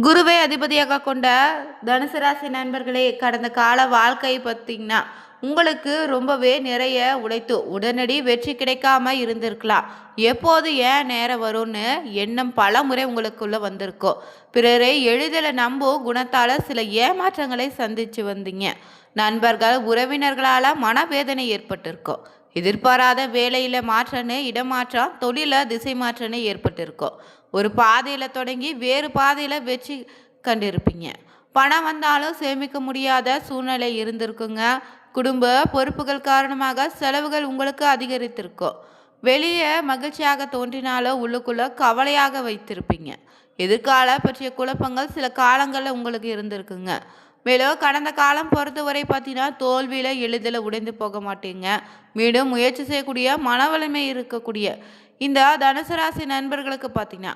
குருவை அதிபதியாக கொண்ட தனுசு ராசி நண்பர்களே, கடந்த கால வாழ்க்கை பார்த்தீங்கன்னா உங்களுக்கு ரொம்பவே நிறைய உழைத்து உடனடி வெற்றி கிடைக்காம இருந்திருக்கலாம். எப்போது ஏன் நேரம் வரும்னு எண்ணம் பல முறை உங்களுக்குள்ள வந்திருக்கோம். பிறரை எளிதில் நம்பும் குணத்தால் சில ஏமாற்றங்களை சந்திச்சு வந்தீங்க. நண்பர்கள் உறவினர்களால் மனவேதனை ஏற்பட்டிருக்கும். எதிர்பாராத வேலையில் மாற்றன்னு இடமாற்றம், தொழில திசை மாற்றன்னு ஏற்பட்டிருக்கும். ஒரு பாதையில் தொடங்கி வேறு பாதையில் வெற்றி கண்டிருப்பீங்க. பணம் வந்தாலும் சேமிக்க முடியாத சூழ்நிலை இருந்திருக்குங்க. குடும்ப பொறுப்புகள் காரணமாக செலவுகள் உங்களுக்கு அதிகரித்திருக்கும். வெளியே மகிழ்ச்சியாக தோன்றினாலும் உள்ளுக்குள்ள கவலையாக வைத்திருப்பீங்க. எதிர்கால பற்றிய குழப்பங்கள் சில காலங்களில் உங்களுக்கு இருந்திருக்குங்க. மேலும் கடந்த காலம் பொறுத்தவரை பார்த்தீங்கன்னா தோல்வியில் எளிதில் உடைந்து போக மாட்டீங்க. மீண்டும் முயற்சி செய்யக்கூடிய மனவலிமை இருக்கக்கூடிய இந்த தனுசு ராசி நண்பர்களுக்கு பார்த்தீங்கன்னா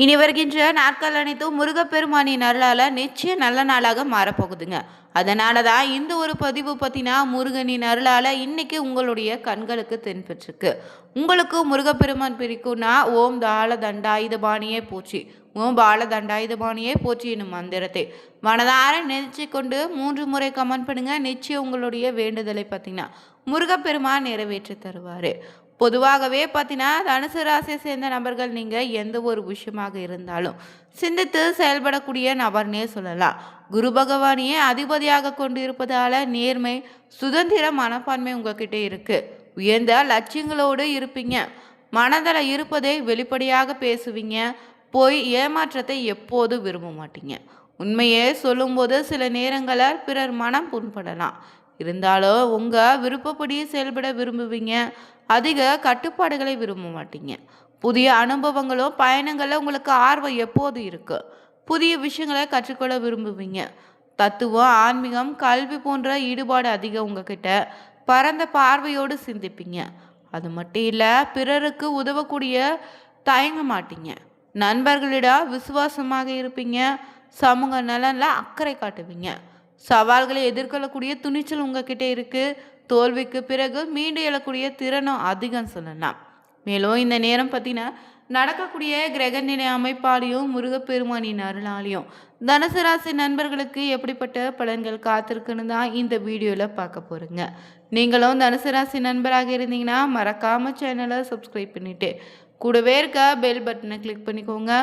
இனி வருகின்ற நாட்கள் அனைத்தும் முருகப்பெருமானின் அருளால் நிச்சயம் நல்ல நாளாக மாறப்போகுதுங்க. அதனால தான் இந்த ஒரு பதிவு பற்றினா முருகனின் அருளால் இன்னைக்கு உங்களுடைய கண்களுக்கு தென்பெற்றிருக்கு. உங்களுக்கு முருகப்பெருமான் பிரிக்கும்னா ஓம் தாள தண்டாயுதபாணியே போச்சு, ஓம் பால தண்டாயுதபாணியே போச்சு என்னும் மந்திரத்தை மனதார நினைச்சு கொண்டு 3 முறை கமெண்ட் பண்ணுங்க. நிச்சயம் உங்களுடைய வேண்டுதலை பார்த்தீங்கன்னா முருகப்பெருமான் நிறைவேற்றி தருவார். பொதுவாகவே பார்த்தீங்கன்னா தனுசு ராசியை சேர்ந்த நபர்கள் நீங்கள் எந்த ஒரு விஷயமாக இருந்தாலும் சிந்தித்து செயல்படக்கூடிய நபர்னே சொல்லலாம். குரு பகவானையே அதிபதியாக கொண்டு இருப்பதால் நேர்மை, சுதந்திர மனப்பான்மை உங்ககிட்ட இருக்கு. உயர்ந்த லட்சியங்களோடு இருப்பீங்க. மனதில் இருப்பதை வெளிப்படையாக பேசுவீங்க. போய் ஏமாற்றத்தை எப்போது விரும்ப மாட்டீங்க. உண்மையே சொல்லும்போது சில நேரங்களில் பிறர் மனம் புண்படலாம். இருந்தாலும் உங்கள் விருப்பப்படி செயல்பட விரும்புவீங்க. அதிக கட்டுப்பாடுகளை விரும்ப மாட்டீங்க. புதிய அனுபவங்களும் பயணங்களில் உங்களுக்கு ஆர்வம் எப்போது இருக்கு. புதிய விஷயங்களை கற்றுக்கொள்ள விரும்புவீங்க. தத்துவம், ஆன்மீகம், கல்வி போன்ற ஈடுபாடு அதிகம் உங்ககிட்ட. பரந்த பார்வையோடு சிந்திப்பீங்க. அது மட்டும் இல்லை, பிறருக்கு உதவக்கூடிய தயங்க மாட்டீங்க. நண்பர்களிடம் விசுவாசமாக இருப்பீங்க. சமூக நலனில் அக்கறை காட்டுவீங்க. சவால்களை எதிர்கொள்ளக்கூடிய துணிச்சல் உங்ககிட்ட இருக்கு. தோல்விக்கு பிறகு மீண்டும் எழக்கூடிய திறனும் அதிகம் சொல்லலாம். மேலும் இந்த நேரம் பார்த்தீங்கன்னா நடக்கக்கூடிய கிரகநிலை அமைப்பாலையும் முருகப்பெருமானின் அருளாலையும் தனுசு ராசி நண்பர்களுக்கு எப்படிப்பட்ட பலன்கள் காத்திருக்குன்னு தான் இந்த வீடியோவில் பார்க்க போகிறோங்க. நீங்களும் தனுசு ராசி நண்பராக இருந்தீங்கன்னா மறக்காமல் சேனலை சப்ஸ்கிரைப் பண்ணிவிட்டு கூடவே இருக்க பெல் பட்டனை கிளிக் பண்ணிக்கோங்க.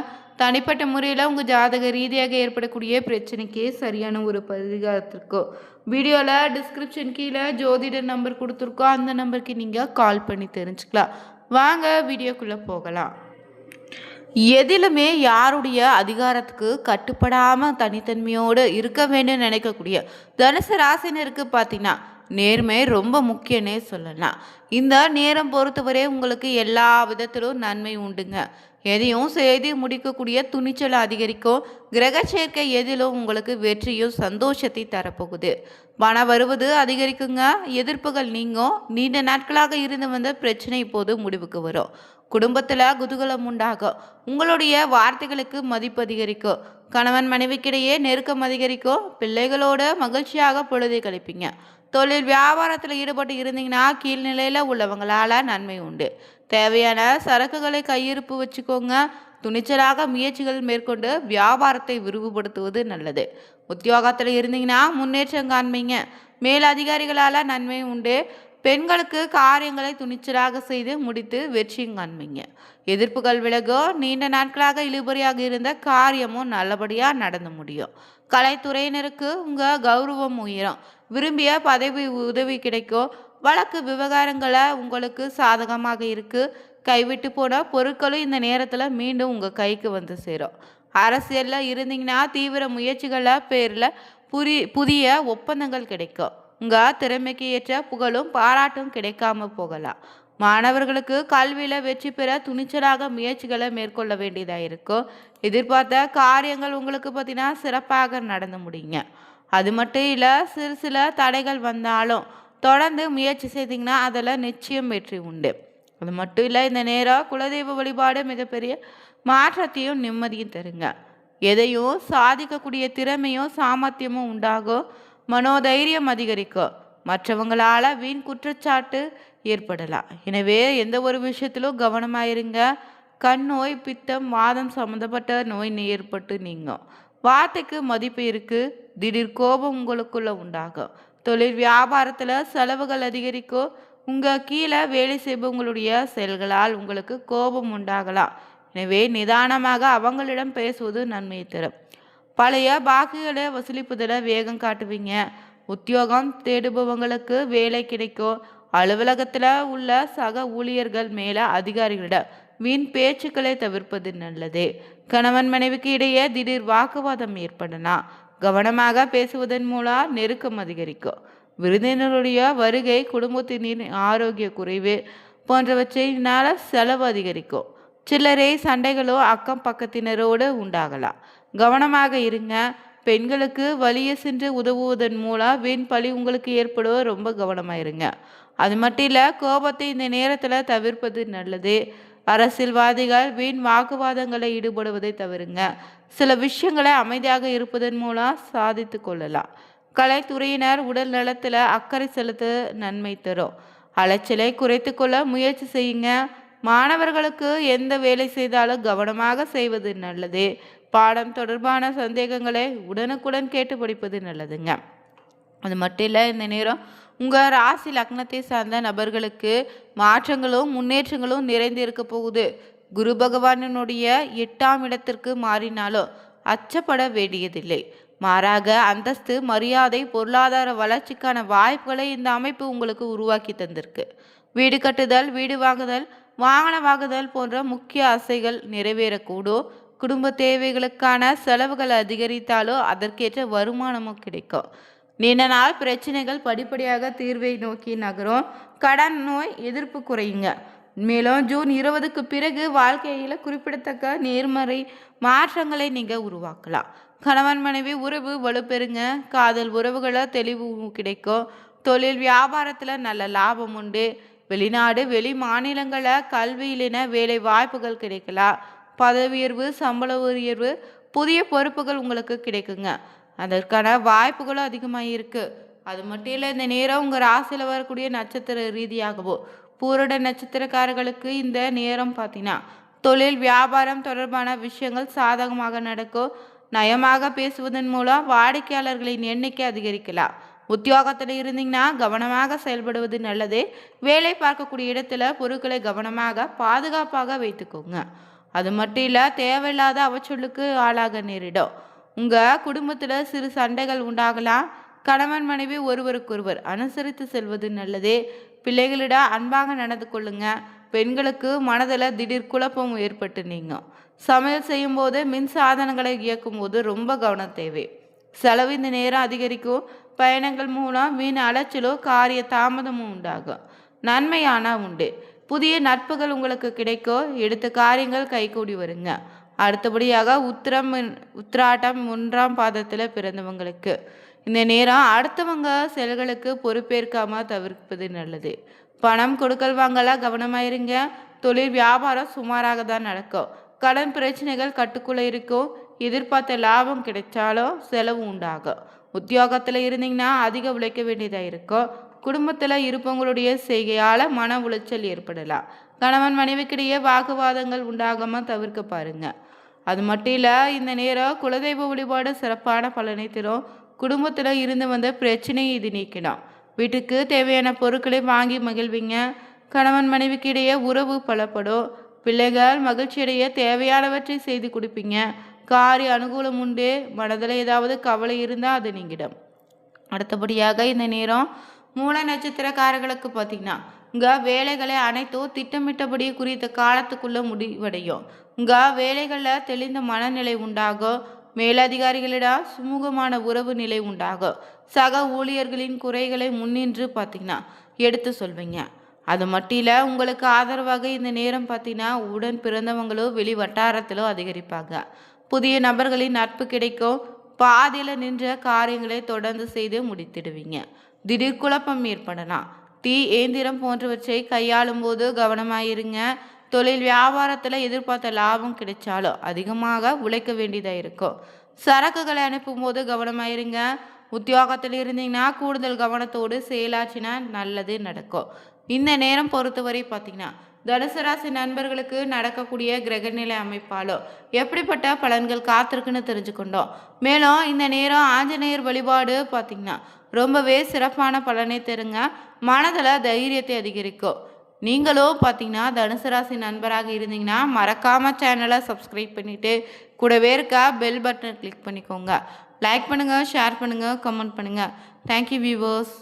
தனிப்பட்ட முறையில் உங்கள் ஜாதக ரீதியாக ஏற்படக்கூடிய பிரச்சனைக்கு சரியான ஒரு பரிகாரத்திற்கும் வீடியோவில் டிஸ்கிரிப்ஷன் கீழே ஜோதிடர் நம்பர் கொடுத்துருக்கோம். அந்த நம்பருக்கு நீங்கள் கால் பண்ணி தெரிஞ்சுக்கலாம். வாங்க வீடியோக்குள்ளே போகலாம். எதிலுமே யாருடைய அதிகாரத்துக்கு கட்டுப்படாமல் தனித்தன்மையோடு இருக்க வேண்டும் நினைக்கக்கூடிய தனுசு ராசினருக்கு பார்த்தீங்கன்னா நேர்மை ரொம்ப முக்கியன்னே சொல்லலாம். இந்த நேரம் பொறுத்தவரை உங்களுக்கு எல்லா விதத்திலும் நன்மை உண்டுங்க. எதையும் செய்து முடிக்கக்கூடிய துணிச்சல் அதிகரிக்கும். கிரக சேர்க்கை எதிலும் உங்களுக்கு வெற்றியும் சந்தோஷத்தை தரப்போகுது. பணம் வருவது அதிகரிக்குங்க. எதிர்ப்புகள் நீங்கும். நீண்ட நாட்களாக இருந்து வந்த பிரச்சனை இப்போது முடிவுக்கு வரும். குடும்பத்தில் குதூகலம் உண்டாகும். உங்களுடைய வார்த்தைகளுக்கு மதிப்பு அதிகரிக்கும். கணவன் மனைவிக்கிடையே நெருக்கம் அதிகரிக்கும். பிள்ளைகளோட மகிழ்ச்சியாக பொழுதை கழிப்பீங்க. தொழில் வியாபாரத்தில் ஈடுபட்டு இருந்தீங்கன்னா கீழ்நிலையில் உள்ளவங்களால் நன்மை உண்டு. தேவையான சரக்குகளை கையிருப்பு வச்சுக்கோங்க. துணிச்சலாக முயற்சிகள் மேற்கொண்டு வியாபாரத்தை விரிவுபடுத்துவது நல்லது. உத்தியோகத்தில் இருந்தீங்கன்னா முன்னேற்றம் காண்பீங்க. மேல் அதிகாரிகளால் நன்மை உண்டு. பெண்களுக்கு காரியங்களை துணிச்சலாக செய்து முடித்து வெற்றியும் காண்பீங்க. எதிர்ப்புகள் விலகும். நீண்ட நாட்களாக இழுபறியாக இருந்த காரியமும் நல்லபடியாக நடந்து முடியும். கலைத்துறையினருக்கு உங்கள் கௌரவம் உயரும். விரும்பிய பதவி உதவி கிடைக்கும். வழக்கு விவகாரங்களை உங்களுக்கு சாதகமாக இருக்கு. கைவிட்டு போன பொருட்களும் இந்த நேரத்தில் மீண்டும் உங்கள் கைக்கு வந்து சேரும். அரசியலில் இருந்தீங்கன்னா தீவிர முயற்சிகளில் பேரில் புதிய ஒப்பந்தங்கள் கிடைக்கும். உங்கள் திறமைக்கு ஏற்ற புகழும் பாராட்டும் கிடைக்காம போகலாம். மாணவர்களுக்கு கல்வியில் வெற்றி பெற துணிச்சலாக முயற்சிகளை மேற்கொள்ள வேண்டியதாக இருக்கும். எதிர்பார்த்த காரியங்கள் உங்களுக்கு பார்த்தீங்கன்னா சிறப்பாக நடந்து முடியுங்க. அது மட்டும் இல்லை, சில தடைகள் வந்தாலும் தொடர்ந்து முயற்சி செய்தீங்கன்னா அதில் நிச்சயம் வெற்றி உண்டு. அது மட்டும் இல்லை, இந்த நேரம் குலதெய்வ வழிபாடு மிகப்பெரிய மாற்றத்தையும் நிம்மதியும் தருங்க. எதையும் சாதிக்கக்கூடிய திறமையும் சாமர்த்தியமும் உண்டாகும். மனோதைரியம் அதிகரிக்கும். மற்றவங்களால் வீண் குற்றச்சாட்டு ஏற்படலாம். எனவே எந்த ஒரு விஷயத்திலும் கவனமாயிருங்க. கண் நோய், பித்தம், வாதம் சம்மந்தப்பட்ட நோய் ஏற்பட்டு நீங்கும். வார்த்தைக்கு மதிப்பு இருக்கு. திடீர் கோபம் உங்களுக்குள்ள உண்டாகும். தொழில் வியாபாரத்தில் செலவுகள் அதிகரிக்கும். உங்கள் கீழே வேலை செய்பவங்களுடைய செயல்களால் உங்களுக்கு கோபம் உண்டாகலாம். எனவே நிதானமாக அவங்களிடம் பேசுவது நன்மையை தரும். பழைய பாக்கிகளை வசூலிப்பதில் வேகம் காட்டுவீங்க. உத்தியோகம் தேடுபவங்களுக்கு வேலை கிடைக்கும். அலுவலகத்தில் உள்ள சக ஊழியர்கள் மேலே அதிகாரிகளிடம் வீண் பேச்சுக்களை தவிர்ப்பது நல்லது. கணவன் மனைவிக்கு இடையே திடீர் வாக்குவாதம் ஏற்படலாம். கவனமாக பேசுவதன் மூலம் நெருக்கம் அதிகரிக்கும். விருந்தினருடைய வருகை, குடும்பத்தினின் ஆரோக்கிய குறைவு போன்றவற்றினால செலவு அதிகரிக்கும். சில்லறை சண்டைகளோ அக்கம் பக்கத்தினரோடு உண்டாகலாம். கவனமாக இருங்க. பெண்களுக்கு வலிய சென்று உதவுவதன் மூலம் வீண் பழி உங்களுக்கு ஏற்படுவ ரொம்ப கவனமாக இருங்க. அது மட்டும் இல்லை, கோபத்தை இந்த நேரத்தில் தவிர்ப்பது நல்லது. அரசியல்வாதிகள் வீண் வாக்குவாதங்களை ஈடுபடுவதை தவிருங்க. சில விஷயங்களை அமைதியாக இருப்பதன் மூலம் சாதித்து கொள்ளலாம். கலைத்துறையினர் உடல் நலத்தில் அக்கறை செலுத்த நன்மை தரும். அலைச்சலை குறைத்து கொள்ள முயற்சி செய்யுங்க. மாணவர்களுக்கு எந்த வேலை செய்தாலும் கவனமாக செய்வது நல்லது. பாடம் தொடர்பான சந்தேகங்களை உடனுக்குடன் கேட்டு படிப்பது நல்லதுங்க. அது மட்டும் இல்லை, இந்த நேரம் உங்கள் ராசி லக்னத்தை சார்ந்த நபர்களுக்கு மாற்றங்களும் முன்னேற்றங்களும் நிறைந்து இருக்க போகுது. குரு பகவானினுடைய 8ஆம் இடத்திற்கு மாறினாலும் அச்சப்பட வேண்டியதில்லை. மாறாக அந்தஸ்து, மரியாதை, பொருளாதார வளர்ச்சிக்கான வாய்ப்புகளை இந்த அமைப்பு உங்களுக்கு உருவாக்கி தந்திருக்கு. வீடு கட்டுதல், வீடு வாங்குதல், வாகன வாங்குதல் போன்ற முக்கிய ஆசைகள் நிறைவேறக்கூடும். குடும்ப தேவைகளுக்கான செலவுகள் அதிகரித்தாலோ அதற்கேற்ற வருமானமும் கிடைக்கும். நீண்ட நாள் பிரச்சனைகள் படிப்படியாக தீர்வை நோக்கி நகரும். கடன் நோய் எதிர்ப்பு குறையுங்க. மேலும் ஜூன் 20க்கு பிறகு வாழ்க்கையில் குறிப்பிடத்தக்க நேர்மறை மாற்றங்களை நீங்கள் உருவாக்கலாம். கணவன் மனைவி உறவு வலுப்பெறுங்க. காதல் உறவுகளை தெளிவு கிடைக்கும். தொழில் வியாபாரத்தில் நல்ல லாபம் உண்டு. வெளிநாடு, வெளி மாநிலங்களில் கல்வியிலின வேலை வாய்ப்புகள் கிடைக்கலாம். பதவி உயர்வு, சம்பள உயர்வு, புதிய பொறுப்புகள் உங்களுக்கு கிடைக்குங்க. அதற்கான வாய்ப்புகளும் அதிகமாக இருக்குது. அது மட்டும் இல்லை, இந்த நேரம் உங்கள் ராசியில் வரக்கூடிய நட்சத்திர ரீதியாகவோ பூரட நட்சத்திரக்காரர்களுக்கு இந்த நேரம் பார்த்தீங்கன்னா தொழில் வியாபாரம் தொடர்பான விஷயங்கள் சாதகமாக நடக்கும். நயமாக பேசுவதன் மூலம் வாடிக்கையாளர்களின் எண்ணிக்கை அதிகரிக்கலாம். உத்தியோகத்தில் இருந்தீங்கன்னா கவனமாக செயல்படுவது நல்லது. வேலை பார்க்கக்கூடிய இடத்துல பொருட்களை கவனமாக பாதுகாப்பாக வைத்துக்கோங்க. அது மட்டும் இல்லை, தேவையில்லாத அவச்சொல்லுக்கு ஆளாக நேரிடும். உங்கள் குடும்பத்தில் சிறு சண்டைகள் உண்டாகலாம். கணவன் மனைவி ஒருவருக்கொருவர் அனுசரித்து செல்வது நல்லது. பிள்ளைகளிடம் அன்பாக நடந்து கொள்ளுங்க. பெண்களுக்கு மனதில் திடீர் குழப்பம் ஏற்பட்டு நீங்கும். சமையல் செய்யும் போது மின் சாதனங்களை இயக்கும் போது ரொம்ப கவனம் தேவை. செலவு இந்த நேரம் அதிகரிக்கும். பயணங்கள் மூலம் வீண் அலைச்சலோ காரிய தாமதமும் உண்டாகும். நன்மையான உண்டு. புதிய நட்புகள் உங்களுக்கு கிடைக்கும். எடுத்த காரியங்கள் கைகூடி வருங்க. அடுத்தபடியாக உத்திராட்டம் 1ஆம் பாதத்தில் பிறந்தவங்களுக்கு இந்த நேரம் அடுத்தவங்க செயல்களுக்கு பொறுப்பேற்காம தவிர்ப்பது நல்லது. பணம் கொடுக்கல் வாங்கல கவனமாயிருங்க. தொழில் வியாபாரம் சுமாராக தான் நடக்கும். கடன் பிரச்சனைகள் கட்டுக்குள்ளே இருக்கும். எதிர்பார்த்த லாபம் கிடைச்சாலும் செலவு உண்டாகும். உத்தியோகத்தில் இருந்தீங்கன்னா அதிக உழைக்க வேண்டியதாக இருக்கும். குடும்பத்தில் இருப்பவங்களுடைய செய்கையால் மன உளைச்சல் ஏற்படலாம். கணவன் மனைவிக்கிடையே வாக்குவாதங்கள் உண்டாகாமல் தவிர்க்க பாருங்க. அது மட்டும் இல்லை, இந்த நேரம் குலதெய்வ வழிபாடு சிறப்பான பலனை தரும். குடும்பத்தில் இருந்து வந்த பிரச்சனையை இது நீக்கிடும். வீட்டுக்கு தேவையான பொருட்களை வாங்கி மகிழ்வீங்க. கணவன் மனைவிக்கு இடையே உறவு பலப்படும். பிள்ளைகள் மகிழ்ச்சியடைய தேவையானவற்றை செய்து கொடுப்பீங்க. காரிய அனுகூலம் உண்டு. மனதில் ஏதாவது கவலை இருந்தால் அது நீங்கிடும். அடுத்தபடியாக இந்த நேரம் மூல நட்சத்திரக்காரர்களுக்கு பார்த்தீங்கன்னா உங்கள் வேலைகளை அனைத்தும் திட்டமிட்டபடி குறித்த காலத்துக்குள்ளே முடிவடையும். உங்கள் வேலைகளில் தெளிந்த மனநிலை உண்டாகும். மேலதிகாரிகளிடம் சுமூகமான உறவு நிலை உண்டாகும். சக ஊழியர்களின் குறைகளை முன்னின்று பார்த்தீங்கன்னா எடுத்து சொல்வீங்க. அது மட்டும் இல்லை, உங்களுக்கு ஆதரவாக இந்த நேரம் பார்த்தீங்கன்னா உடன் பிறந்தவங்களோ வெளி வட்டாரத்திலோ அதிகரிப்பாங்க. புதிய நபர்களின் நட்பு கிடைக்கும். பாதியில் நின்ற காரியங்களை தொடர்ந்து செய்து முடித்திடுவீங்க. திடீர் குழப்பம் ஏற்படலாம். தீ ஏந்திரம் போன்றவற்றை கையாளும் போது கவனமாயிருங்க. தொழில் வியாபாரத்தில் எதிர்பார்த்த லாபம் கிடைச்சாலும் அதிகமாக உழைக்க வேண்டியதாக இருக்கும். சரக்குகளை அனுப்பும் போது கவனமாயிருங்க. உத்தியோகத்தில் இருந்தீங்கன்னா கூடுதல் கவனத்தோடு செயலாற்றினா நல்லது நடக்கும். இந்த நேரம் பொறுத்தவரை பார்த்தீங்கன்னா தனுசு ராசி நண்பர்களுக்கு நடக்கக்கூடிய கிரகநிலை அமைப்பாலோ எப்படிப்பட்ட பலன்கள் காத்திருக்குன்னு தெரிஞ்சுக்கொண்டோம். மேலும் இந்த நேரம் ஆஞ்சநேயர் வழிபாடு பார்த்தீங்கன்னா ரொம்பவே சிறப்பான பலனை தருங்க. மனதில் தைரியத்தை அதிகரிக்கும். நீங்களும் பார்த்தீங்கன்னா தனுசு ராசி நண்பராக இருந்தீங்கன்னா மறக்காமல் சேனலை சப்ஸ்கிரைப் பண்ணிவிட்டு கூடவே இருக்க பெல் பட்டனை கிளிக் பண்ணிக்கோங்க. லைக் பண்ணுங்கள், ஷேர் பண்ணுங்கள், கமெண்ட் பண்ணுங்கள். Thank you viewers.